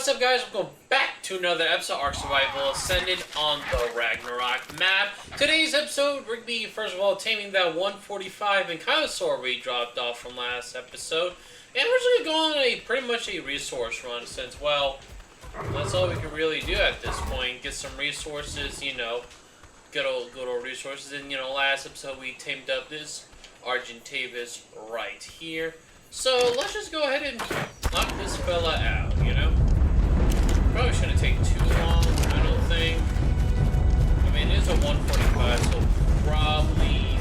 What's up, guys? Welcome back to another episode of Ark Survival Ascended on the Ragnarok map. Today's episode, we're going to be, first of all, taming that 145 Ankylosaurus we dropped off from last episode. And we're just going to go on pretty much a resource run since, well, that's all we can really do at this point. Get some resources, you know, good old resources. And, you know, last episode we tamed up this Argentavis right here. So let's just go ahead and knock this fella out, you know? Probably shouldn't take too long, I don't think. I mean, it is a 145, so probably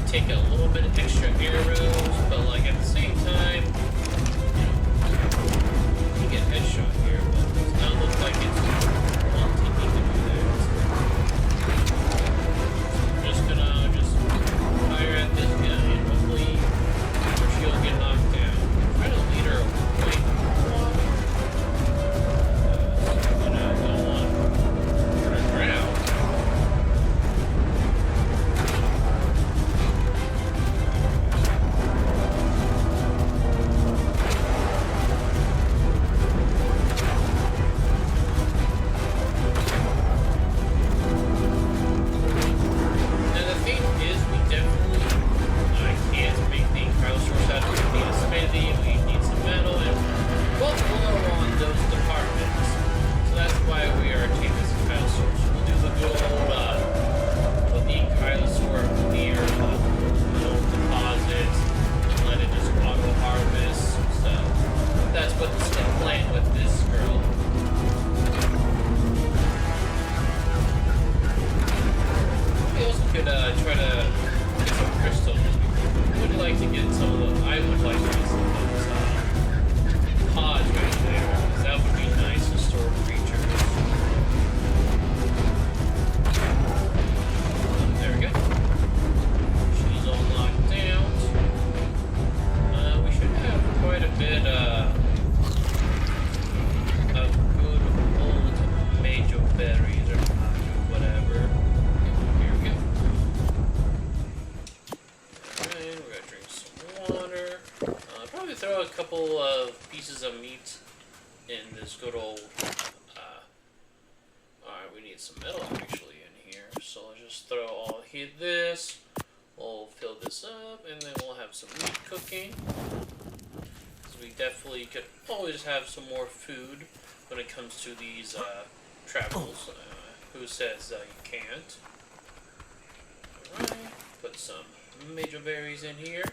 take a little bit of extra arrows, but like at the same time, you know, you get a headshot here, but it does not look like it's wanting me to do that. Just gonna fire at this guy and hopefully she'll get knocked down. Try to lead her away. Throw a couple of pieces of meat in this good old, alright, we need some metal actually in here, so let's just throw all this, we'll fill this up, and then we'll have some meat cooking, because we definitely could always have some more food when it comes to these, travels, who says, you can't. Alright, put some major berries in here.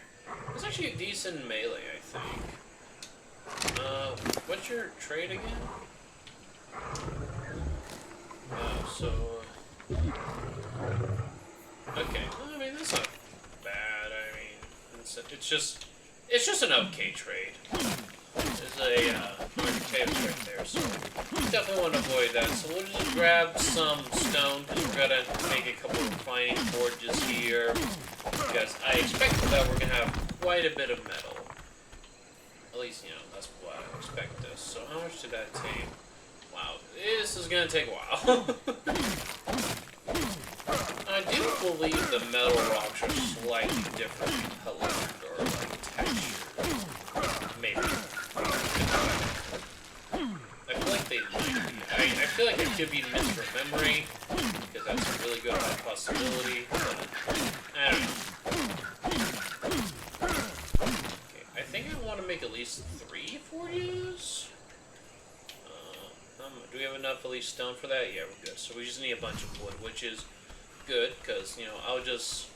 It's actually a decent melee, I think. What's your trade again? Okay, well, I mean, that's not bad. I mean, it's just an okay trade. There's a, potatoes right there, so definitely want to avoid that. So we'll just grab some stone, because we're gonna make a couple of refining forges here. Because I expect that we're going to have quite a bit of metal. At least, you know, that's what I expect this. So how much did that take? Wow, this is going to take a while. I do believe the metal rocks are slightly different in color or like texture. Maybe. I feel like they might be. I feel like it could be misremembering, because that's a really good possibility, but I don't know. Okay, I think I want to make at least 3 forges. Do we have enough at least stone for that? Yeah, we're good. So we just need a bunch of wood, which is good, because, you know, I'll just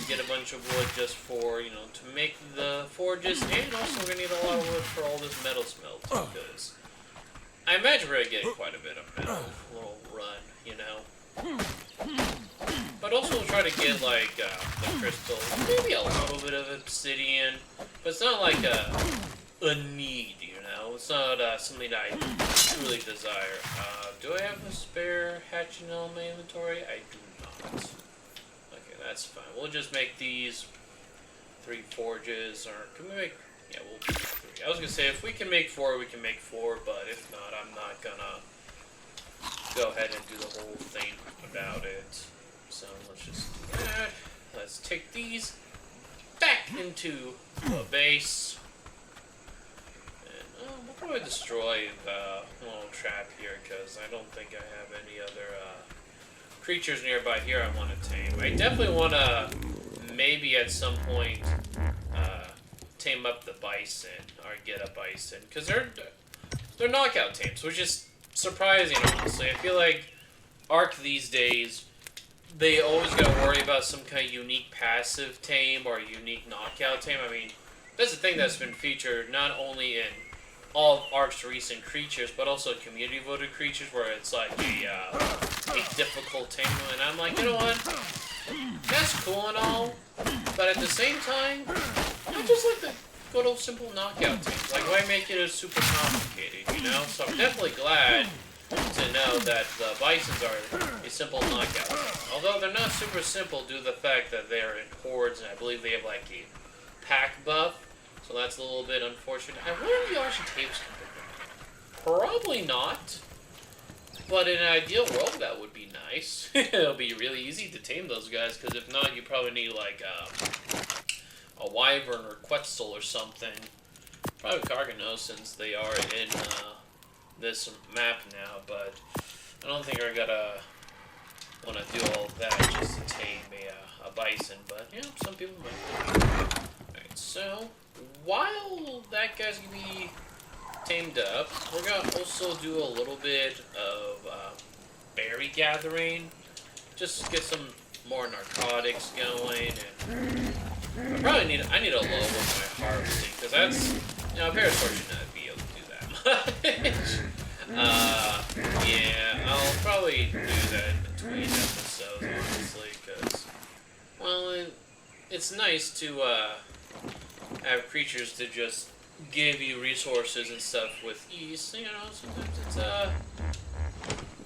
get a bunch of wood just for, you know, to make the forges, and also we're going to need a lot of wood for all this metal smelt, because I imagine we're going to get quite a bit of metal, a little run, you know. But also we'll try to get, like, the crystal, maybe a little bit of obsidian, but it's not like a need, you know. It's not something that I truly desire. Do I have a spare hatchet in my inventory? I do not. Okay, that's fine. We'll just make these 3 forges, or can we make... Yeah, we'll make 3. I was going to say, if we can make 4, we can make 4, but if not, I'm not going to go ahead and do the whole thing about it. So let's just do that. Let's take these back into the base. And we'll probably destroy the little trap here because I don't think I have any other creatures nearby here I want to tame. I definitely want to maybe at some point tame up the bison or get a bison because they're knockout tames, which is surprising honestly. I feel like Ark these days they always got to worry about some kind of unique passive tame or unique knockout tame. I mean, that's the thing that's been featured not only in all of Ark's recent creatures, but also community voted creatures where it's like a difficult tame. And I'm like, you know what? That's cool and all, but at the same time, I just like the good old simple knockout teams. Like, why make it super complicated, you know? So I'm definitely glad to know that the Bisons are a simple knockout team. Although they're not super simple due to the fact that they're in hordes, and I believe they have like a pack buff, so that's a little bit unfortunate. I wonder if the Archie tapes can be probably not. But in an ideal world, that would be nice. It'll be really easy to tame those guys, because if not, you probably need, like, a Wyvern or Quetzal or something. Probably Gargano, since they are in this map now, but I don't think we're gonna want to do all of that just to tame a Bison, but, yeah, some people might. Alright, so, while that guy's gonna be tamed up, we're gonna also do a little bit of berry gathering, just get some more narcotics going, and I need a low with my harvesting, because that's, you know, Parasaur should not be able to do that much. Yeah, I'll probably do that in between episodes, honestly, because, well, it's nice to have creatures to just give you resources and stuff with ease. You know, sometimes it's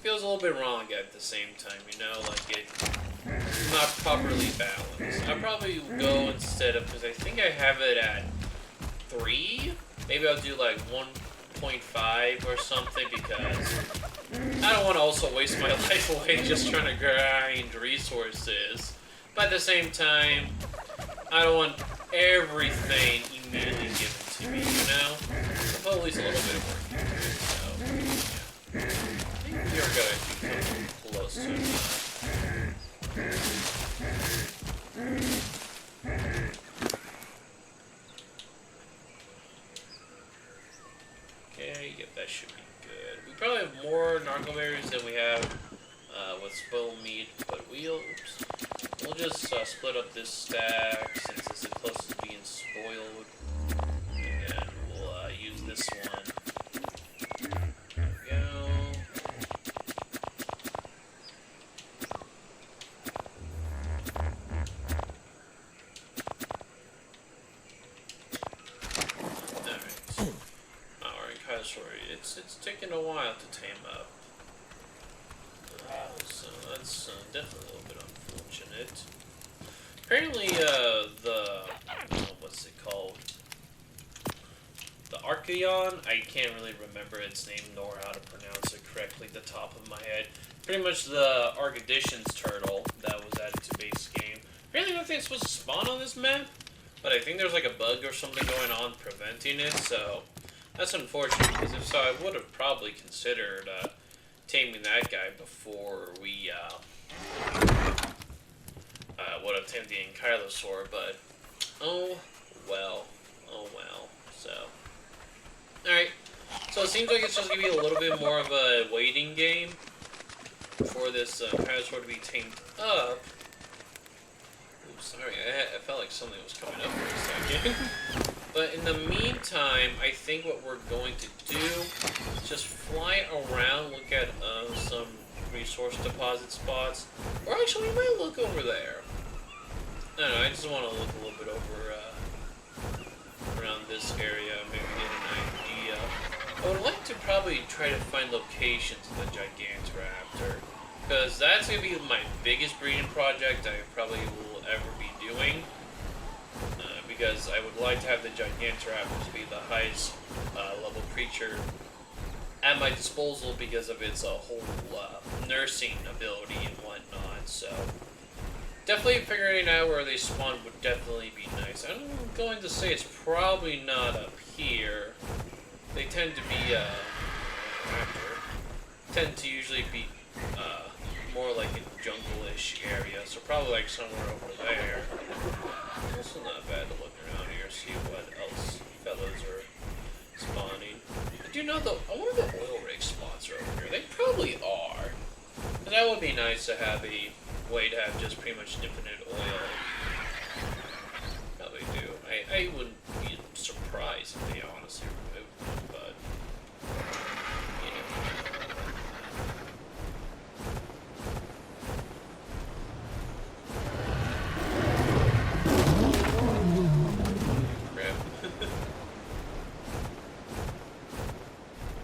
feels a little bit wrong at the same time, you know, like it's not properly balanced. I'll probably go instead of, because I think I have it at 3. Maybe I'll do like 1.5 or something, because I don't want to also waste my life away just trying to grind resources. But at the same time, I don't want everything immediately given to me, you know? So at least a little bit of work here, so, yeah. I think we're going to be close to okay, yep, that should be good. We probably have more narco berries than we have with spoiled meat, but we'll just split up this stack since it's the closest to being spoiled. And we'll use this one. There we go. Alright. Alright, Ankylosaurus. It's taken a while to tame up. So that's definitely a little bit unfortunate. Apparently, what's it called? The Archeon? I can't really remember its name nor how to pronounce it correctly at the top of my head. Pretty much the Argaditions turtle that was added to base game. Apparently, I don't think it's supposed to spawn on this map, but I think there's like a bug or something going on preventing it, so that's unfortunate, because if so, I would have probably considered taming that guy before we would have tamed the Ankylosaurus, but oh well, so alright, so it seems like it's just gonna be a little bit more of a waiting game for this Ankylosaurus to be tamed up. Oops, sorry, I felt like something was coming up for a second. But in the meantime, I think what we're going to do is just fly around, look at some resource deposit spots. Or actually, we might look over there. I don't know, I just want to look a little bit over around this area, maybe get an idea. I would like to probably try to find locations of the Gigantoraptor, because that's going to be my biggest breeding project I probably will ever be doing. Because I would like to have the Gigantoraptors be the highest level creature at my disposal because of its whole nursing ability and whatnot. So definitely figuring out where they spawn would definitely be nice. I'm going to say it's probably not up here. they tend to be tend to usually be more like a jungle-ish area, so probably like somewhere over there. It's also not bad to look around here, see what else fellows are spawning. I do know though, I wonder if the oil rig spots are over here. They probably are. And that would be nice to have a way to have just pretty much infinite oil. Probably do. I wouldn't be surprised if they honestly removed them, but you know. Crap.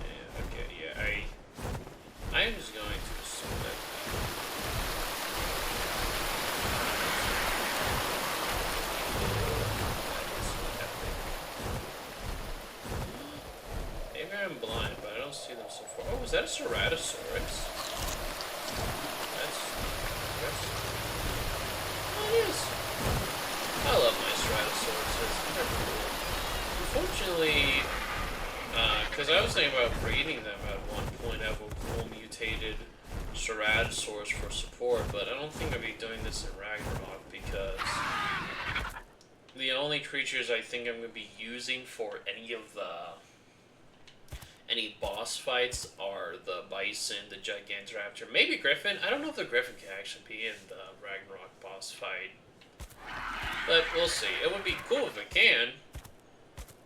Yeah, okay, yeah, I'm just going to assume that maybe I'm blind, but I don't see them so far. Oh, is that a Ceratosaurus? That's oh, it is. I love my Ceratosauruses. They're cool. Unfortunately, because I was thinking about breeding them at one point, have a cool mutated Ceratosaurus for support, but I don't think I'll be doing this in Ragnarok because the only creatures I think I'm going to be using for any boss fights are the Bison, the Gigantoraptor, maybe Griffin. I don't know if the Griffin can actually be in the Ragnarok boss fight, but we'll see. It would be cool if it can,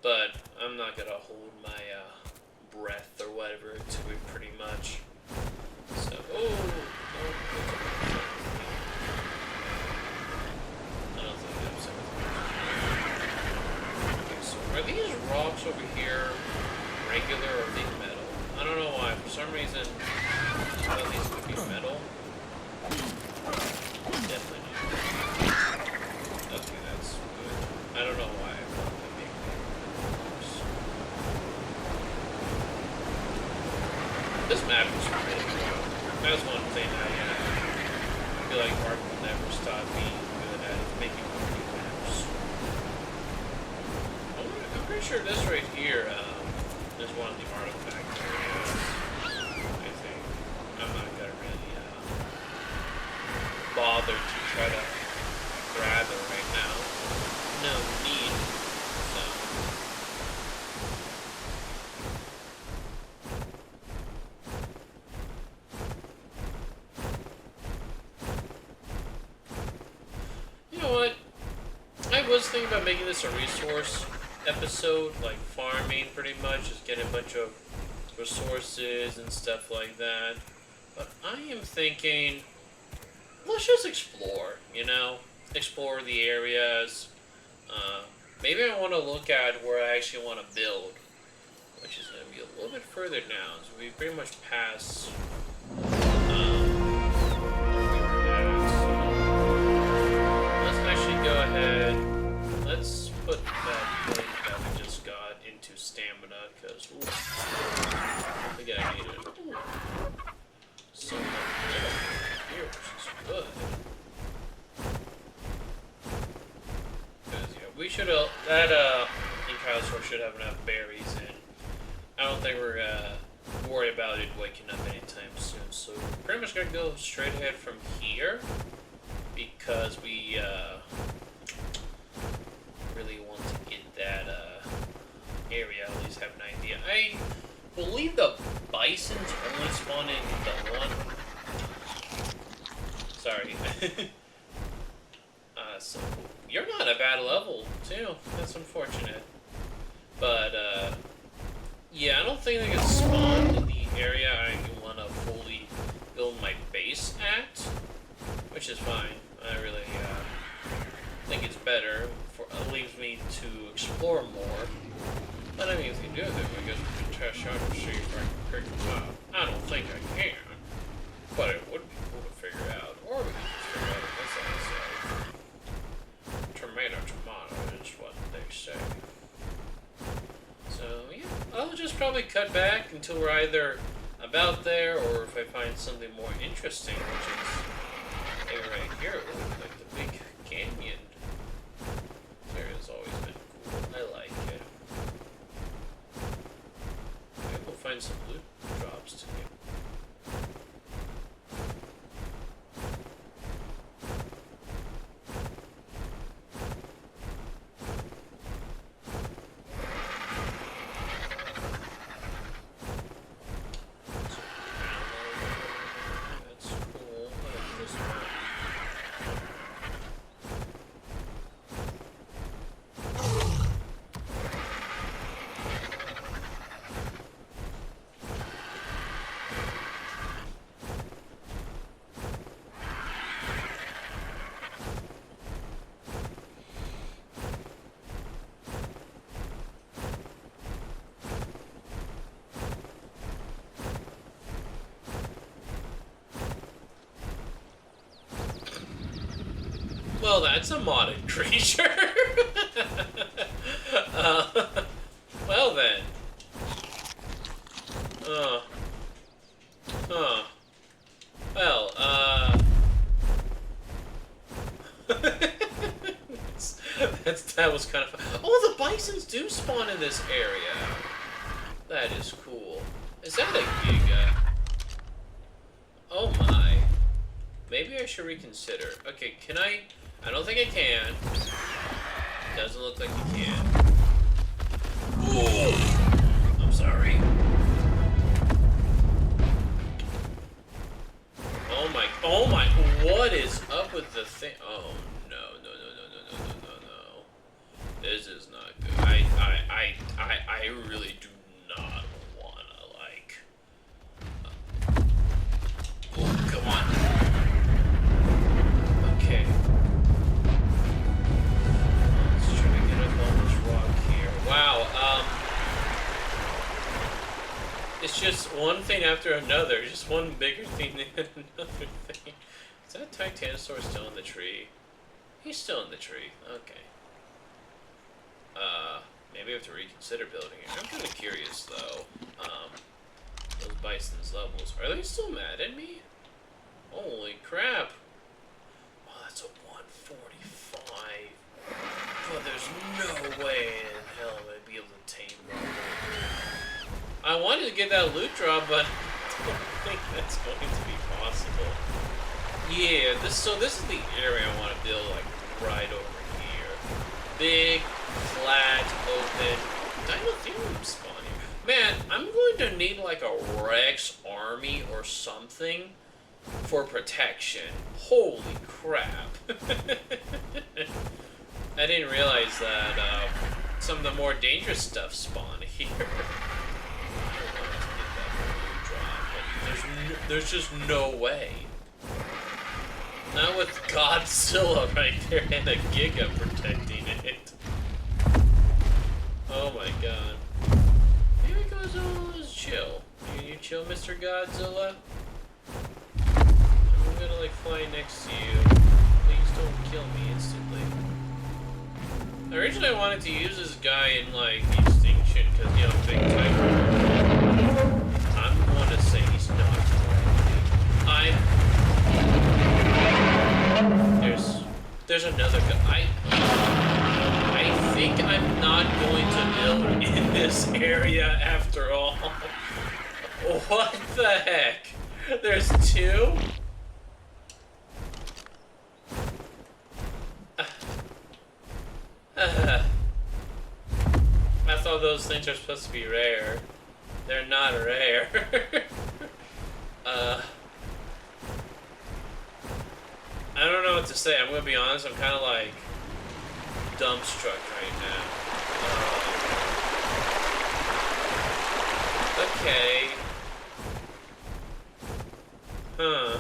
but I'm not going to hold my breath or whatever to it pretty much. So, I don't think that's okay, so are these rocks over here regular or are they metal? I don't know why. For some reason, I thought these would be metal. Definitely not. Okay, that's good. I don't know why I thought that maybe worse. This map is really cool. That's one thing I feel like Mark will never stop being good at, is making pretty maps. I'm pretty sure this right here is one of the artifact areas, I think. I'm not gonna really bother to try to grab it right now. No need. You know what? I was thinking about making this a resource episode, like farming pretty much, just getting a bunch of resources and stuff like that. But I am thinking, let's just explore, you know? Explore the areas. Maybe I want to look at where I actually want to build, which is going to be a little bit further down. So we pretty much pass let's actually go ahead. Let's put that plate that we just got into stamina, because I think I need it. So much here, which is good. Because yeah, we should that Ankylosaurus should have enough berries, and I don't think we're worry about it waking up anytime soon. So we're pretty much gonna go straight ahead from here because we really want to get that area, at least have an idea. I believe the Bisons only spawn in the one. Sorry. So you're not a bad level too. That's unfortunate. But yeah, I don't think they can spawn in the area I want to fully build my base at, which is fine. I really think it's better. It leaves me to explore more. But I mean, if you do, then I guess we can test out and see if I can figure it out. I don't think I can, but it would be cool to figure out. Or we can just figure out this episode. Tomato is what they say. So yeah, I'll just probably cut back until we're either about there, or if I find something more interesting, which is maybe right here. Ooh, like the big canyon. This area's always been cool. I like it. find some loot drops too. Well, that's a modded creature. Well then. Well, that was kind of fun. Oh, the bisons do spawn in this area. That is cool. Is that a giga? Oh my. Maybe I should reconsider. Okay, can I? I don't think I can. Doesn't look like you can. Ooh. I'm sorry. Oh my, what is up with the thing? Oh, no. This is not good. I really do not wanna, like... Oh, come on. Okay. Let's try to get up on this rock here. Wow, it's just one thing after another. Just one bigger thing than another thing. Is that Titanosaur still in the tree? He's still in the tree. Okay. Maybe I have to reconsider building it. I'm kind of curious, though. Those bison's levels. Are they still mad at me? Holy crap. Oh, that's a 145. But there's no way in hell I'd be able to tame them. I wanted to get that loot drop, but I don't think that's going to be possible. Yeah, this is the area I want to build, like, right over here. Big, flat, open, Dinotherium spawning. Man, I'm going to need, like, a Rex army or something for protection. Holy crap. I didn't realize that some of the more dangerous stuff spawn here. There's just no way. Not with Godzilla right there and a Giga protecting it. Oh my god. Here Godzilla's chill. You chill, Mr. Godzilla? I'm gonna like fly next to you. Please don't kill me instantly. Originally I wanted to use this guy in like Extinction because you know big type. I'm gonna say he's not. There's another guy. I think I'm not going to build in this area after all. What the heck? There's two? I thought those things are supposed to be rare. They're not rare. I don't know what to say. I'm gonna be honest. I'm kind of like dumbstruck right now. Okay. Huh.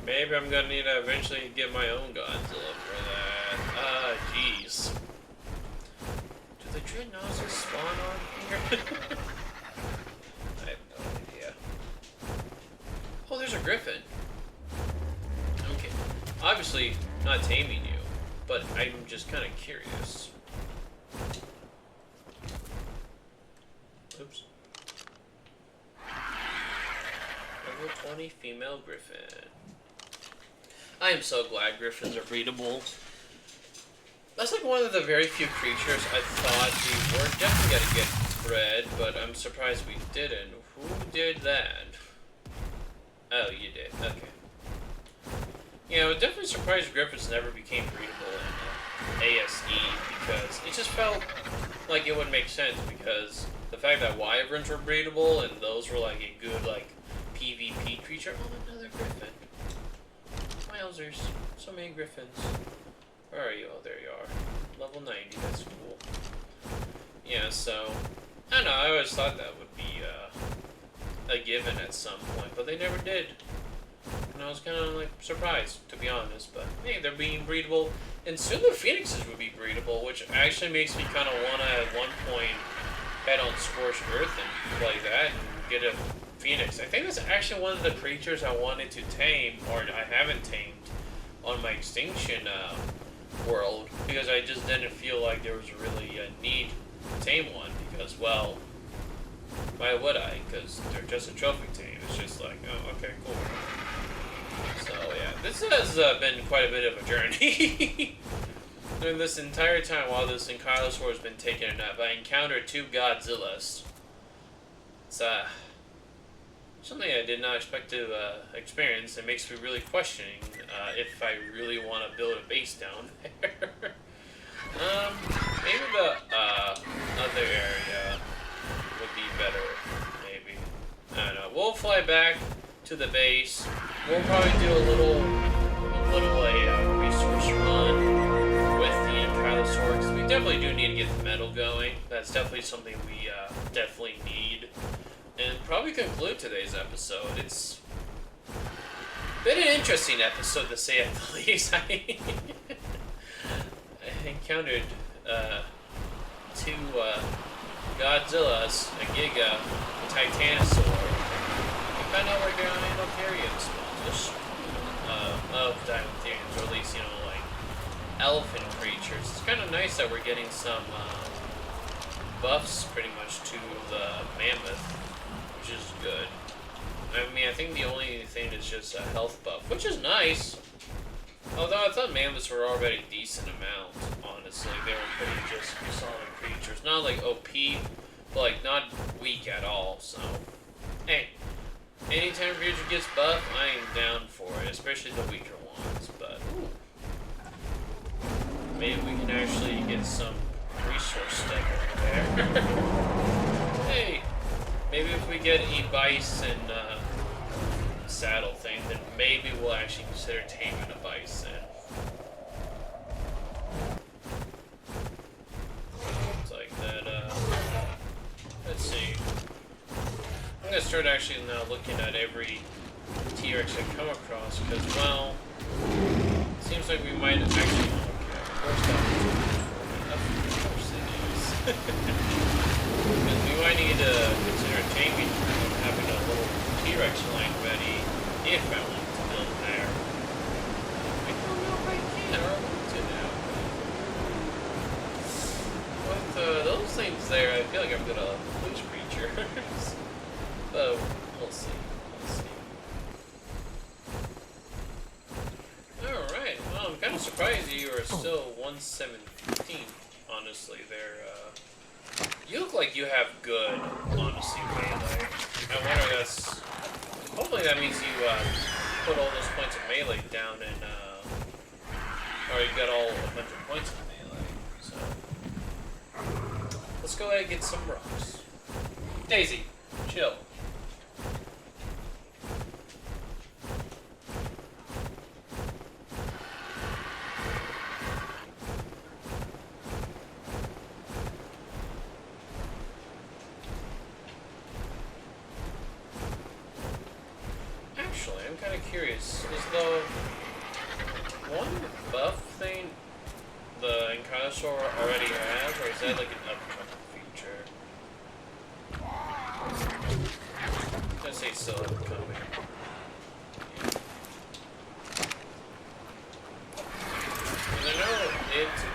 Maybe I'm gonna need to eventually get my own Godzilla for that. Jeez. Do the Dreadnoughts spawn on here? I have no idea. Oh, there's a griffin. Okay. Obviously, not taming you, but I'm just kind of curious. Oops. Level 20 female griffin. I am so glad griffins are breedable. That's like one of the very few creatures I thought we were definitely gonna get bred, but I'm surprised we didn't. Who did that? Oh, you did. Okay. Yeah, I was definitely surprised Griffins never became breedable in ASE, because it just felt like it would make sense, because the fact that Wyverns were breedable and those were like a good like PvP creature. Oh, another Griffin. Wowzers. So many Griffins. Where are you? Oh, there you are. Level 90, that's cool. Yeah, so, I don't know, I always thought that would be a given at some point, but they never did. And I was kind of, like, surprised, to be honest, but, hey, they're being breedable, and soon the Phoenixes would be breedable, which actually makes me kind of want to, at one point, head on Scorched Earth and play that and get a Phoenix. I think that's actually one of the creatures I wanted to tame, or I haven't tamed, on my Extinction, world, because I just didn't feel like there was really a need to tame one, because, well, why would I? Because they're just a trophy tame. It's just like, oh, okay, cool. So, yeah, this has been quite a bit of a journey. During this entire time while this Ankylosaurus has been taking a nap, I encountered 2 Godzillas. It's, something I did not expect to experience. It makes me really questioning if I really want to build a base down there. Maybe the other area would be better, maybe. I don't know. We'll fly back to the base. We'll probably do a little resource run with the Ankylosaurus. We definitely do need to get the metal going. That's definitely something we definitely need. And probably conclude today's episode. It's been an interesting episode, to say at the least. I encountered 2 Godzillas, a Giga, a Titanosaur. I found out where Dinotherium spawns, of Dinotheriums, or at least, you know, like, elephant creatures. It's kind of nice that we're getting some buffs, pretty much, to the Mammoth, which is good. I mean, I think the only thing is just a health buff, which is nice. Although I thought Mammoths were already a decent amount, honestly. They were pretty just solid creatures. Not like OP, but like not weak at all, so. Hey, anytime a creature gets buff, I am down for it, especially the weaker ones, but ooh. Maybe we can actually get some resource step over there. Hey! Maybe if we get a bison saddle thing, then maybe we'll actually consider taming a bison. It's like that, let's see. I'm gonna start actually now looking at every T-Rex I come across, because, well, it seems like we might actually... Of course it is. Because we might need to consider taming and having a little T-Rex line ready if I want to build there. I don't know if I can or want to now. With those things there, I feel like I'm gonna lose creatures. So, we'll see. Alright, well, I'm kind of surprised you are still 117, honestly. You look like you have good, honestly, melee. I wonder if that's... Hopefully that means you put all those points of melee down and, or you got all 100 points of melee, so... Let's go ahead and get some rocks. Daisy, chill. Actually, I'm kind of curious. Is the one buff thing the Ankylosaur already has, or is that like an upcoming feature? I'm gonna say still upcoming. Because I know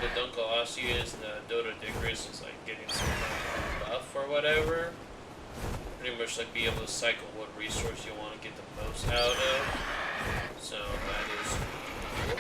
the Ankylosaurus and the Dododicris is like getting some kind of buff or whatever. Pretty much like be able to cycle what resource you want to get the most out of. So that is cool.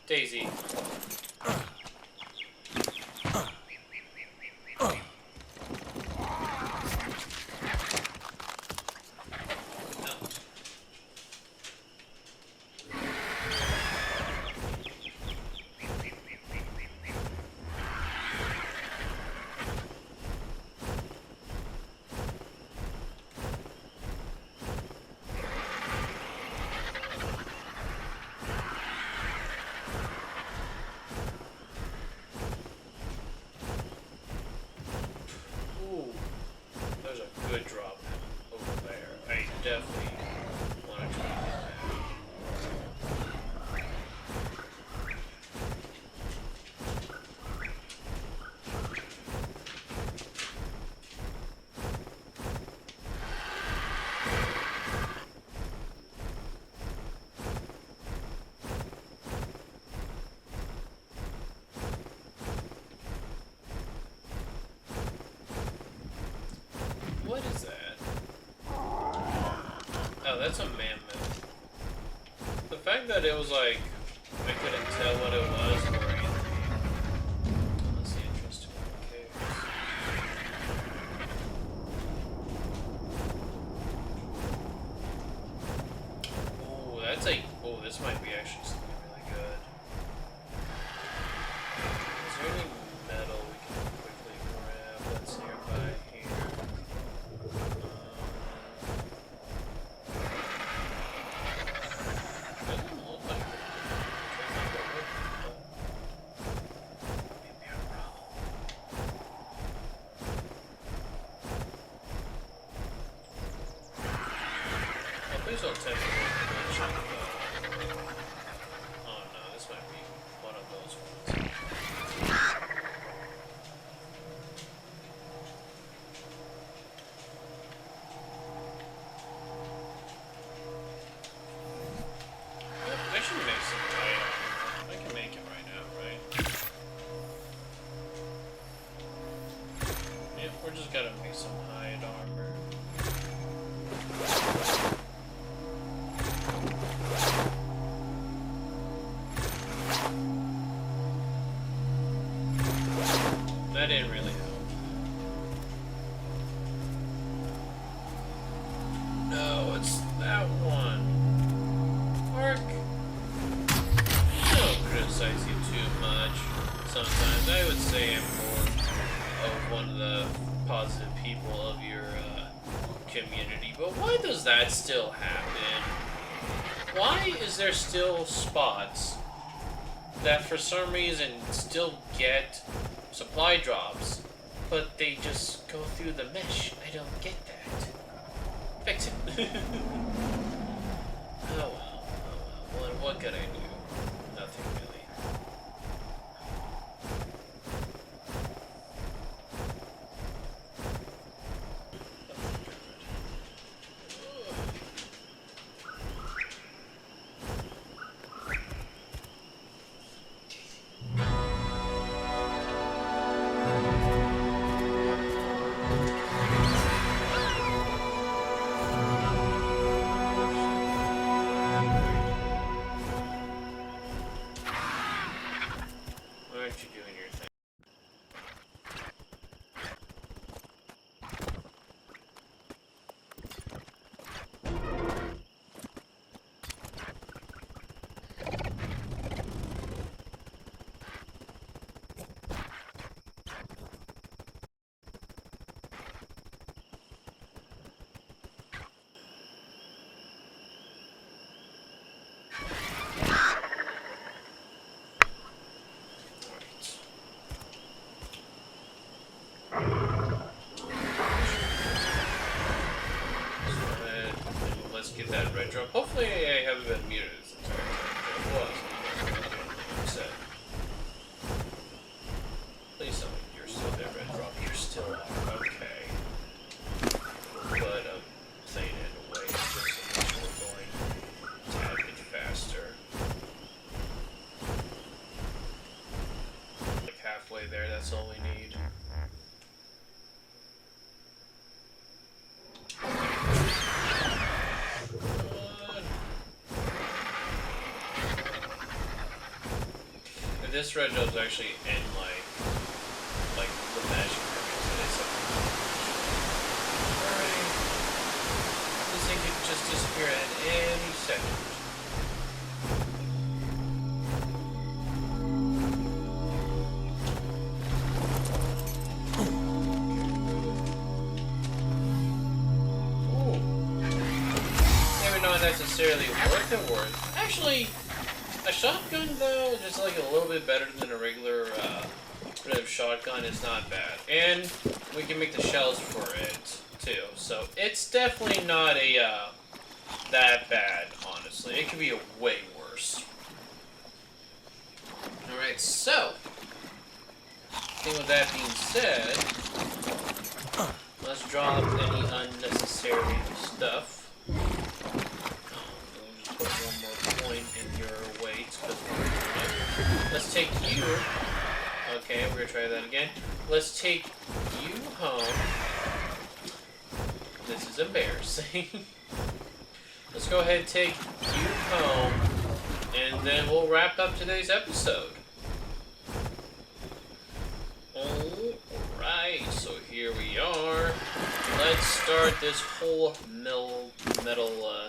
Daisy. Good drop over there. I definitely want to try that. What is that? Oh, that's a mammoth. The fact that it was like, I couldn't tell what it was or anything. That's interesting. Okay. Oh, that's a. Oh, this might be actually something really good. Is there any metal we can quickly grab that's nearby here? Please don't tell me oh no, this might be one of those ones. I should make some hide. I can make it right now, right? Yeah, we're just gonna make some hide armor. That didn't really help. No, it's that one. Mark. I don't criticize you too much. Sometimes I would say I'm more of one of the positive people of your community, but why does that still happen? Why is there still spots that for some reason still get supply drops, but they just go through the mesh? I don't get that. Fix it. Oh well, oh well. What could I do? Nothing really. Get that red drop. Hopefully I haven't been muted this entire time. It was. Set. Please tell me you're still there, red drop. You're still out. Okay. But I'm saying it in a way just so much we're going a tad bit faster. Like halfway there, that's all we need. this red job's actually in like the magic permits. Alright. This thing could just disappear at any second. Necessarily worth. Actually, a shotgun though, just like a little bit better than a regular shotgun is not bad, and we can make the shells for it too. So it's definitely not a that bad, honestly. It could be a way worse. All right, so I think with that being said, let's drop any unnecessary stuff. Put one more point in your weight, because let's take you. Okay, we're gonna try that again. Let's take you home. This is embarrassing. Let's go ahead and take you home, and then we'll wrap up today's episode. Alright, so here we are. Let's start this whole metal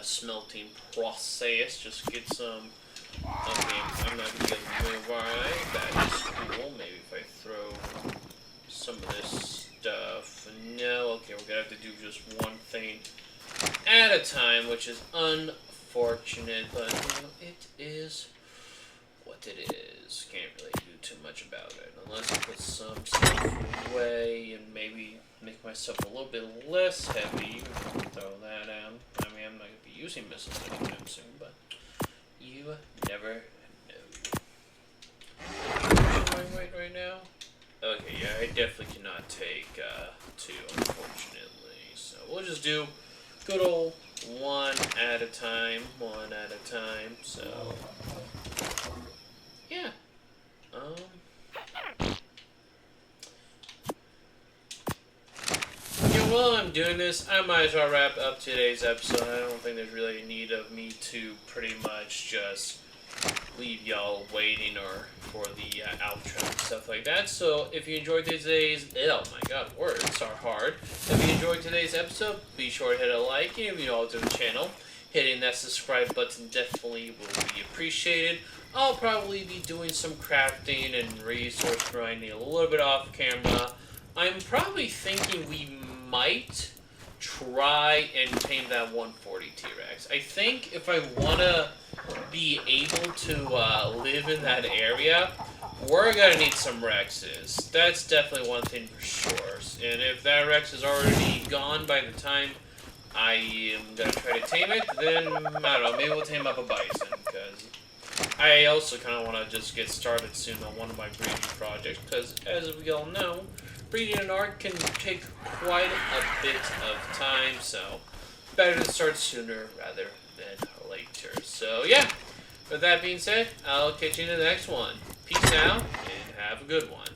smelting process. Just get some. Okay, I'm not gonna get the move. Alright, that is cool. Maybe if I throw some of this stuff. No, okay, we're gonna have to do just one thing at a time, which is unfortunate, but you know, it is what it is. Can't really do too much about it unless I put some stuff away and maybe make myself a little bit less heavy. Throw that out. I mean, I'm not going to be using missiles anytime soon, but you never know. My weight right now? Okay, yeah, I definitely cannot take 2, unfortunately. So we'll just do good old one at a time. So yeah. Yeah, while I'm doing this, I might as well wrap up today's episode. I don't think there's really a need of me to pretty much just leave y'all waiting or for the outro and stuff like that. So if you enjoyed today's, oh my god, words are hard. If you enjoyed today's episode, be sure to hit a like, and if you're new to the channel, hitting that subscribe button definitely will be appreciated. I'll probably be doing some crafting and resource grinding a little bit off camera. I'm probably thinking we might try and tame that 140 T-Rex. I think if I want to be able to live in that area, we're going to need some Rexes. That's definitely one thing for sure. And if that Rex is already gone by the time I am going to try to tame it, then, I don't know, maybe we'll tame up a bison, because I also kind of want to just get started soon on one of my breeding projects, because as we all know, breeding an ARC can take quite a bit of time, so better to start sooner rather than later. So yeah, with that being said, I'll catch you in the next one. Peace out, and have a good one.